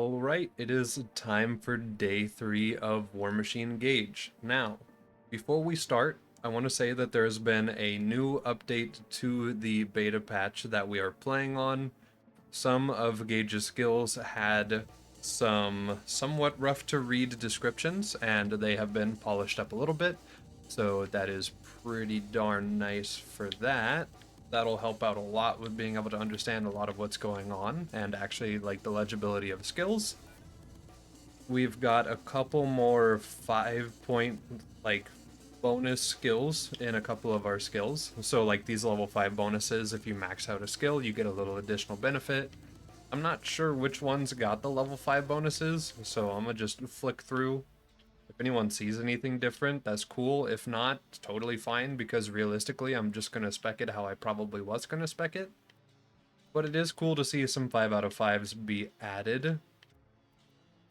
Alright, it is time for day 3 of War Machine Gaige. Now, before we start, I want to say that there's been a new update to the beta patch that we are playing on. Some of Gaige's skills had some somewhat rough to read descriptions, and they have been polished up a little bit, so that is pretty darn nice for that. That'll help out a lot with being able to understand a lot of what's going on and actually like the legibility of skills. We've got a couple more 5-point like bonus skills in a couple of our skills. So like these level 5 bonuses, if you max out a skill, you get a little additional benefit. I'm not sure which ones got the level 5 bonuses, so I'm gonna just flick through. If anyone sees anything different, that's cool. If not, totally fine, because realistically, I'm just going to spec it how I probably was going to spec it. But it is cool to see some 5 out of 5s be added.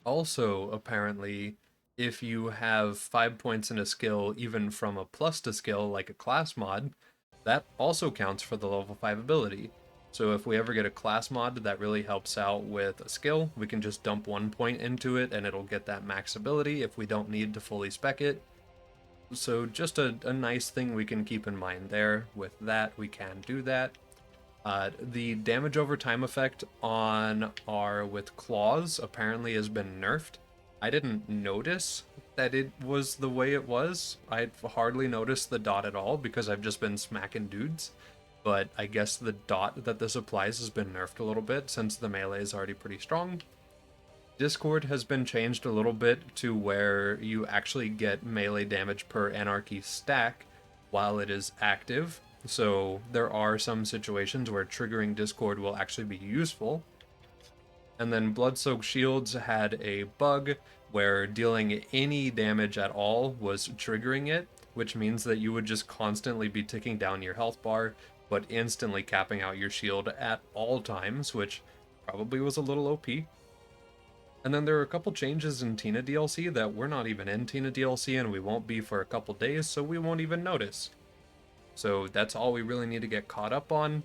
Also, apparently, if you have 5 points in a skill, even from a plus to skill, like a class mod, that also counts for the level 5 ability. So if we ever get a class mod that really helps out with a skill, we can just dump 1 point into it and it'll get that max ability if we don't need to fully spec it. So just a nice thing we can keep in mind there. With that, we can do that. The damage over time effect on our with claws apparently has been nerfed. I didn't notice that it was the way it was. I hardly noticed the dot at all because I've just been smacking dudes. But I guess the dot that this applies has been nerfed a little bit since the melee is already pretty strong. Discord has been changed a little bit to where you actually get melee damage per anarchy stack while it is active. So there are some situations where triggering Discord will actually be useful. And then Blood-Soaked Shields had a bug where dealing any damage at all was triggering it, which means that you would just constantly be ticking down your health bar, but instantly capping out your shield at all times, which probably was a little OP. And then there are a couple changes in Tina DLC that we're not even in Tina DLC and we won't be for a couple days, so we won't even notice. So that's all we really need to get caught up on.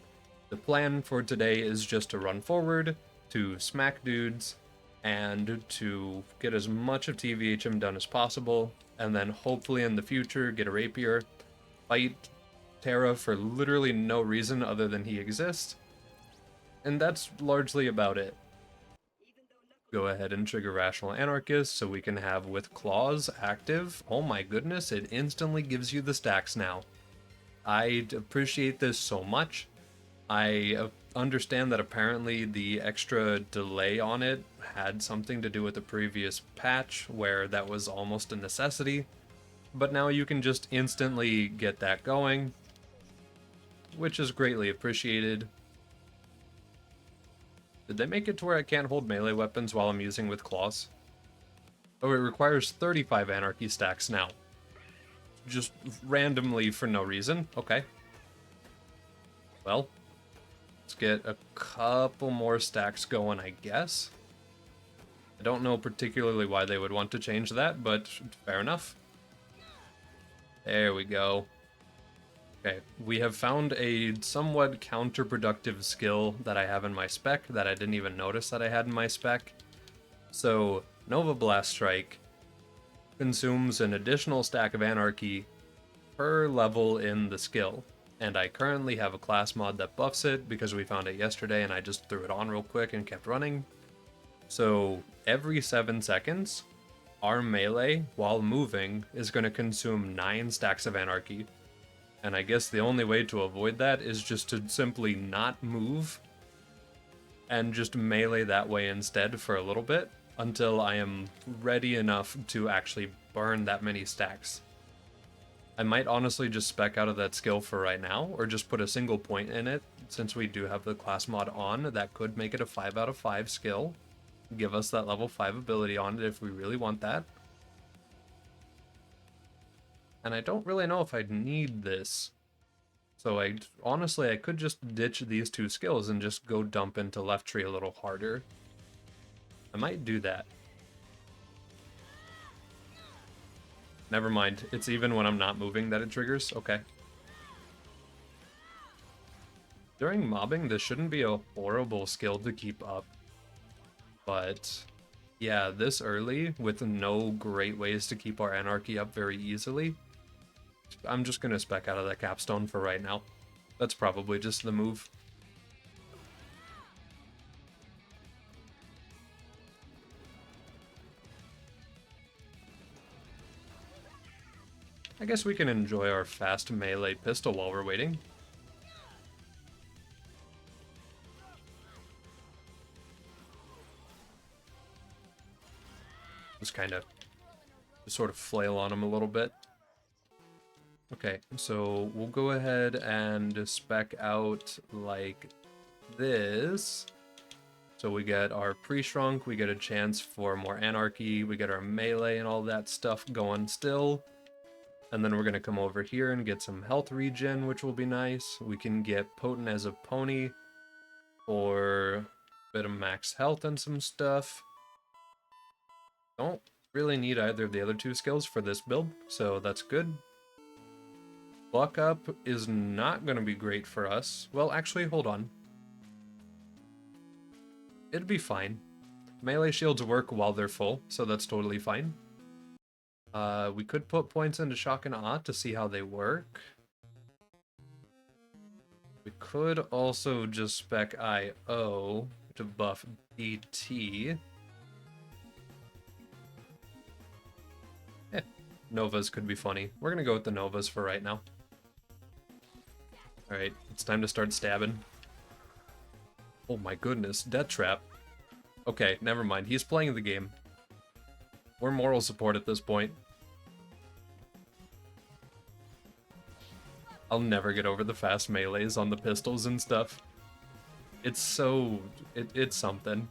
The plan for today is just to run forward, to smack dudes, and to get as much of TVHM done as possible, and then hopefully in the future get a rapier, fight Terra for literally no reason other than he exists, and that's largely about it. Go ahead and trigger Rational Anarchist so we can have with claws active. Oh my goodness, it instantly gives you the stacks now. I appreciate this so much. I understand that apparently the extra delay on it had something to do with the previous patch where that was almost a necessity, but now you can just instantly get that going, which is greatly appreciated. Did they make it to where I can't hold melee weapons while I'm using with claws? Oh, it requires 35 anarchy stacks now. Just randomly for no reason. Okay. Well, let's get a couple more stacks going, I guess. I don't know particularly why they would want to change that, but fair enough. There we go. Okay, we have found a somewhat counterproductive skill that I have in my spec that I didn't even notice that I had in my spec. So, Nova Blast Strike consumes an additional stack of Anarchy per level in the skill. And I currently have a class mod that buffs it because we found it yesterday and I just threw it on real quick and kept running. So, every 7 seconds, our melee, while moving, is going to consume 9 stacks of Anarchy. And I guess the only way to avoid that is just to simply not move and just melee that way instead for a little bit until I am ready enough to actually burn that many stacks. I might honestly just spec out of that skill for right now, or just put a single point in it, since we do have the class mod on. That could make it a 5 out of 5 skill. Give us that level 5 ability on it if we really want that. And I don't really know if I'd need this. So honestly, I could just ditch these 2 skills and just go dump into left tree a little harder. I might do that. Never mind, it's even when I'm not moving that it triggers? Okay. During mobbing, this shouldn't be a horrible skill to keep up. But Yeah, this early, with no great ways to keep our anarchy up very easily, I'm just gonna spec out of that capstone for right now. That's probably just the move. I guess we can enjoy our fast melee pistol while we're waiting. Just kind of sort of flail on him a little bit. Okay, so we'll go ahead and spec out like this. So we get our pre-shrunk, we get a chance for more anarchy, we get our melee and all that stuff going still. And then we're going to come over here and get some health regen, which will be nice. We can get potent as a pony for a bit of max health and some stuff. Don't really need either of the other two skills for this build, so that's good. Buck up is not going to be great for us. Well, actually, hold on. It'd be fine. Melee shields work while they're full, so that's totally fine. We could put points into Shock and Awe to see how they work. We could also just spec IO to buff DT. Novas could be funny. We're gonna go with the Novas for right now. Alright, it's time to start stabbing. Oh my goodness, Deathtrap. Okay, never mind. He's playing the game. We're moral support at this point. I'll never get over the fast melees on the pistols and stuff. It's so... it's something.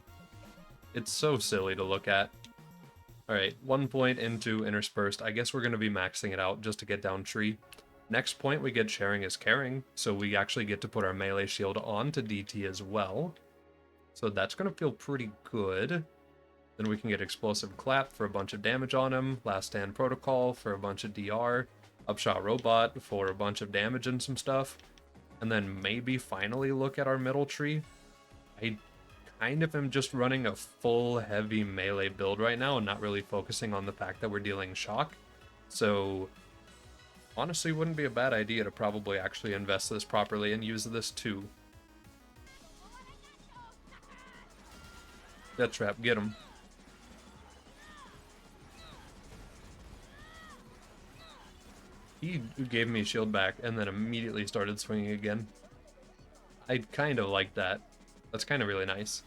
It's so silly to look at. Alright, 1 point into interspersed. I guess we're going to be maxing it out just to get down tree. Next point we get sharing is caring, so we actually get to put our melee shield on to DT as well. So that's going to feel pretty good. Then we can get explosive clap for a bunch of damage on him, last stand protocol for a bunch of DR, upshot robot for a bunch of damage and some stuff, and then maybe finally look at our middle tree. I kind of am just running a full heavy melee build right now and not really focusing on the fact that we're dealing shock. So honestly, wouldn't be a bad idea to probably actually invest this properly and use this too. Deathtrap, get him. He gave me shield back and then immediately started swinging again. I kind of like that. That's kind of really nice.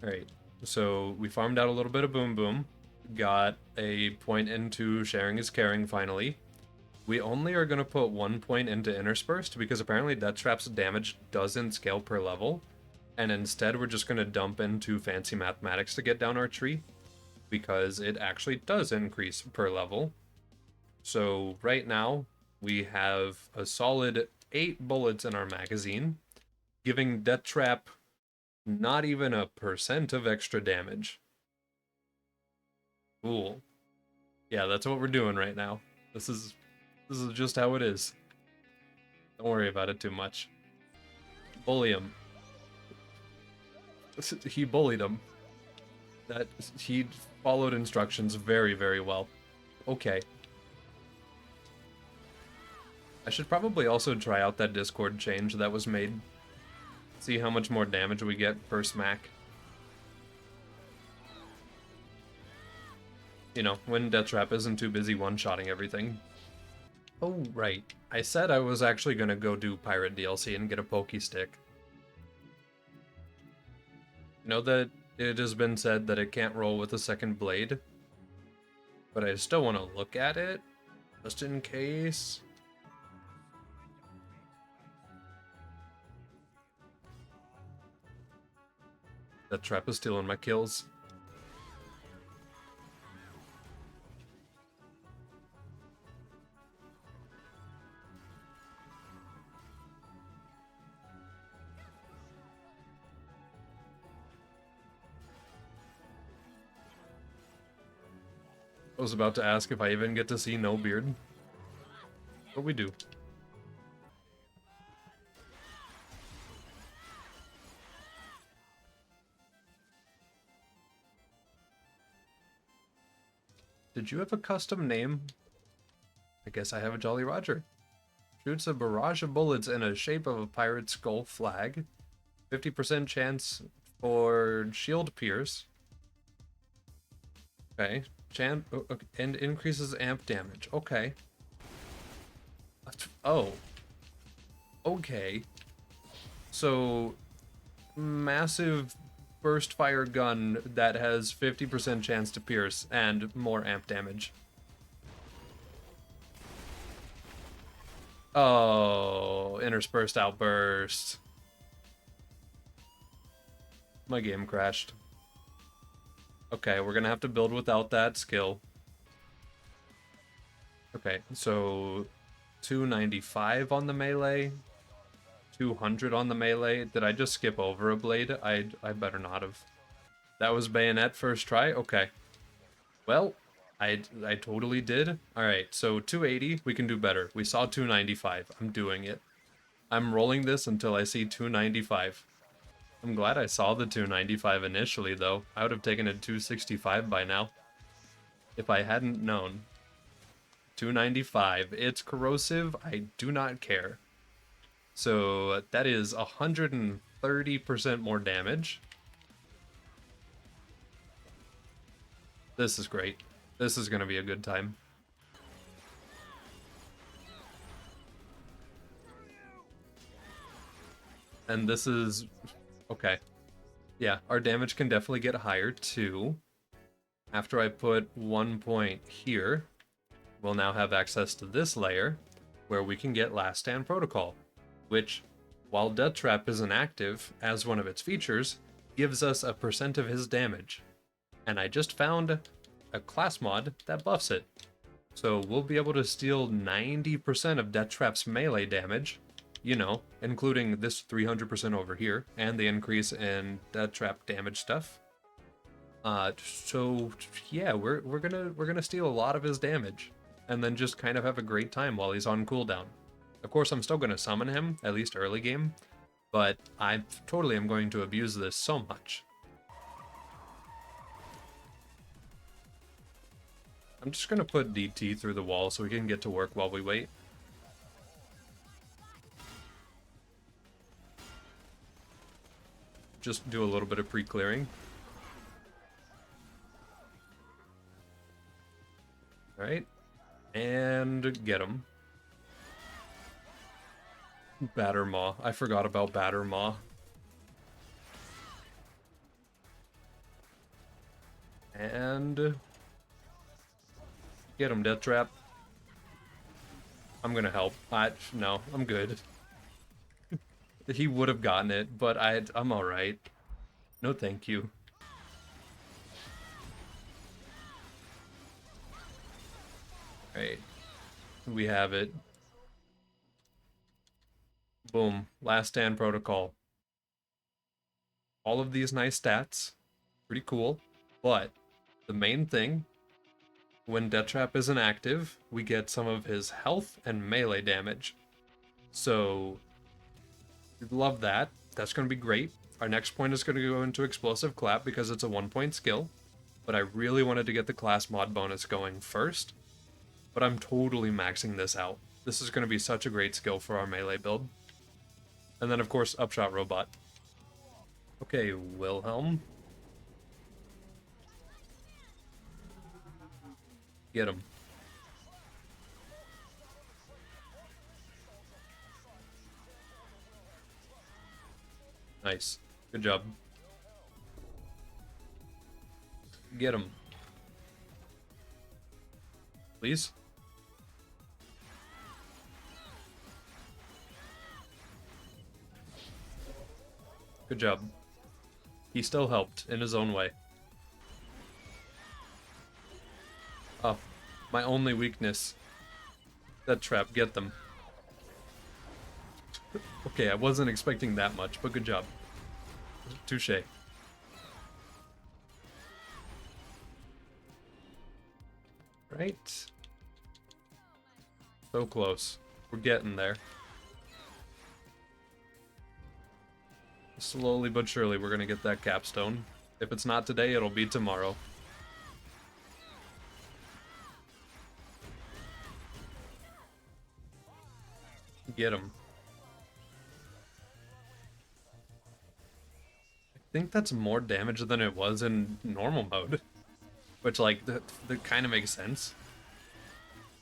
Alright, so we farmed out a little bit of Boom Boom. Got a point into Sharing is Caring finally. We only are going to put 1 point into Interspersed because apparently Deathtrap's damage doesn't scale per level. And instead we're just going to dump into Fancy Mathematics to get down our tree because it actually does increase per level. So right now we have a solid 8 bullets in our magazine, giving Deathtrap not even a % of extra damage. Cool. Yeah, that's what we're doing right now. This is just how it is. Don't worry about it too much. Bully him. He bullied him. That he followed instructions very, very well. Okay. I should probably also try out that Discord change that was made. See how much more damage we get per smack. You know, when Deathtrap isn't too busy one-shotting everything. Oh, right. I said I was actually gonna go do Pirate DLC and get a Pokey Stick. You know that it has been said that it can't roll with a second blade? But I still want to look at it, just in case. Deathtrap is stealing my kills. I was about to ask if I even get to see No Beard. But we do. Did you have a custom name? I guess I have a Jolly Roger. Shoots a barrage of bullets in a shape of a pirate skull flag. 50% chance for shield pierce. Okay. And increases amp damage. Okay. Oh. Okay. So, massive burst fire gun that has 50% chance to pierce and more amp damage. Oh, interspersed outburst. My game crashed. Okay, we're gonna have to build without that skill. Okay, so 295 on the melee, 200 on the melee. Did I just skip over a blade? I better not have. That was bayonet first try? Okay. Well, I totally did. Alright, so 280, we can do better. We saw 295. I'm doing it. I'm rolling this until I see 295. I'm glad I saw the 295 initially, though. I would have taken a 265 by now. If I hadn't known. 295. It's corrosive. I do not care. So that is 130% more damage. This is great. This is going to be a good time. And this is... okay. Yeah, our damage can definitely get higher, too. After I put 1 point here, we'll now have access to this layer, where we can get Last Stand Protocol, which, while Deathtrap isn't active as one of its features, gives us a % of his damage. And I just found a class mod that buffs it. So we'll be able to steal 90% of Deathtrap's melee damage, you know, including this 300% over here, and the increase in Deathtrap damage stuff. So yeah, we're gonna steal a lot of his damage, and then just kind of have a great time while he's on cooldown. Of course, I'm still gonna summon him, at least early game, but I totally am going to abuse this so much. I'm just gonna put DT through the wall so we can get to work while we wait. Just do a little bit of pre-clearing. Alright. And get him. Batter Maw. I forgot about Batter Maw. And... get him, Deathtrap. I'm gonna help. No, I'm good. He would have gotten it, but I'm alright. No thank you. Alright. We have it. Boom. Last Stand Protocol. All of these nice stats. Pretty cool. But the main thing, when Deathtrap isn't active, we get some of his health and melee damage. So, love that. That's going to be great. Our next point is going to go into Explosive Clap because it's a 1-point skill. But I really wanted to get the class mod bonus going first. But I'm totally maxing this out. This is going to be such a great skill for our melee build. And then, of course, Upshot Robot. Okay, Wilhelm. Get him. Nice. Good job. Get him. Please? Good job. He still helped in his own way. Oh, my only weakness. Deathtrap, get them. Okay, I wasn't expecting that much, but good job. Touché. Right. So close. We're getting there. Slowly but surely, we're gonna get that capstone. If it's not today, it'll be tomorrow. Get him. I think that's more damage than it was in normal mode. Which, like, that kind of makes sense.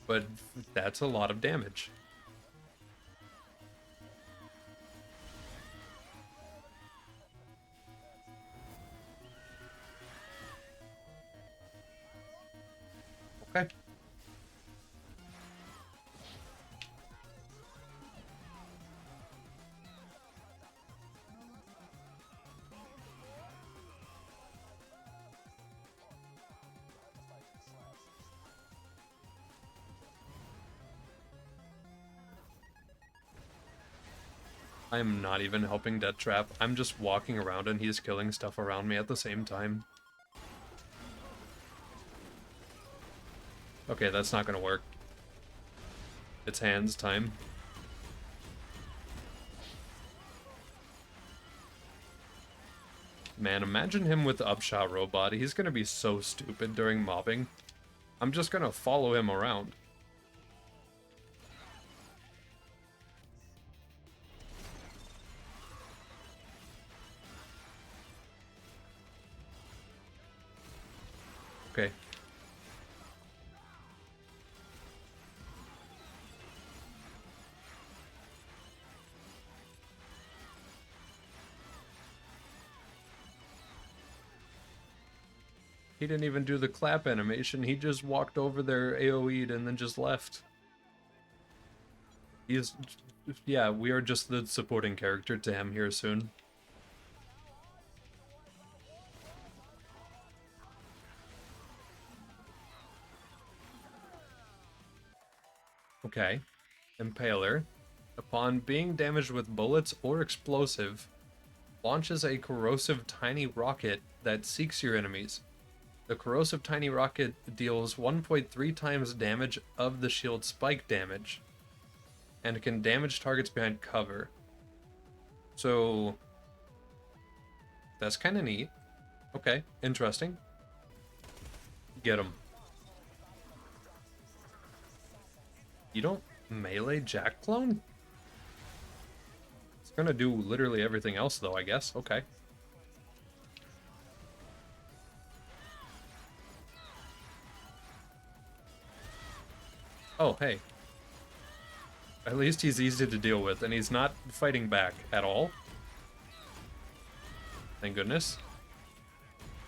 But that's a lot of damage. Okay. I'm not even helping Deathtrap. I'm just walking around and he's killing stuff around me at the same time. Okay, that's not gonna work. It's hands time. Man, imagine him with the upshot robot. He's gonna be so stupid during mobbing. I'm just gonna follow him around. Okay. He didn't even do the clap animation. He just walked over there, AoE'd, and then just left. He's... Yeah, we are just the supporting character to him here soon. Okay. Impaler. Upon being damaged with bullets or explosive, launches a corrosive tiny rocket that seeks your enemies. The corrosive tiny rocket deals 1.3 times damage of the shield spike damage, and can damage targets behind cover. So, that's kind of neat. Okay, interesting. Get him. You don't melee Jack clone? It's gonna do literally everything else though, I guess. Okay. Oh, hey. At least he's easy to deal with, and he's not fighting back at all. Thank goodness.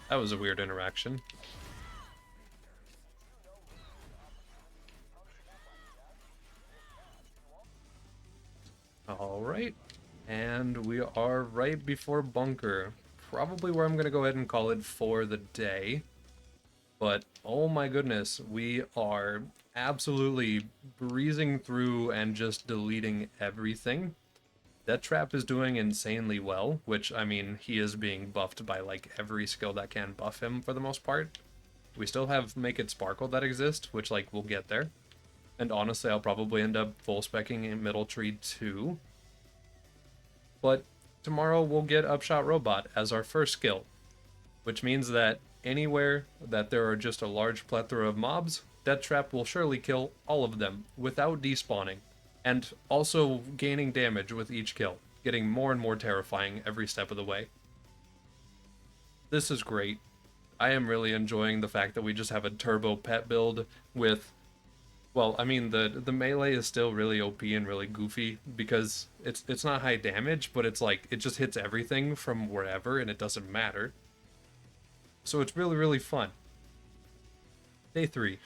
That was a weird interaction. Alright. And we are right before bunker. Probably where I'm going to go ahead and call it for the day. But, oh my goodness, we are absolutely breezing through and just deleting everything. Deathtrap is doing insanely well, which, I mean, he is being buffed by, like, every skill that can buff him for the most part. We still have Make It Sparkle that exists, which, like, we'll get there. And honestly, I'll probably end up full-specking in Middle Tree too. But tomorrow we'll get Upshot Robot as our first skill, which means that anywhere that there are just a large plethora of mobs, Deathtrap will surely kill all of them without despawning, and also gaining damage with each kill, getting more and more terrifying every step of the way. This is great. I am really enjoying the fact that we just have a turbo pet build with... Well, I mean, the melee is still really OP and really goofy because it's not high damage, but it's like, it just hits everything from wherever and it doesn't matter. So it's really, really fun. Day 3.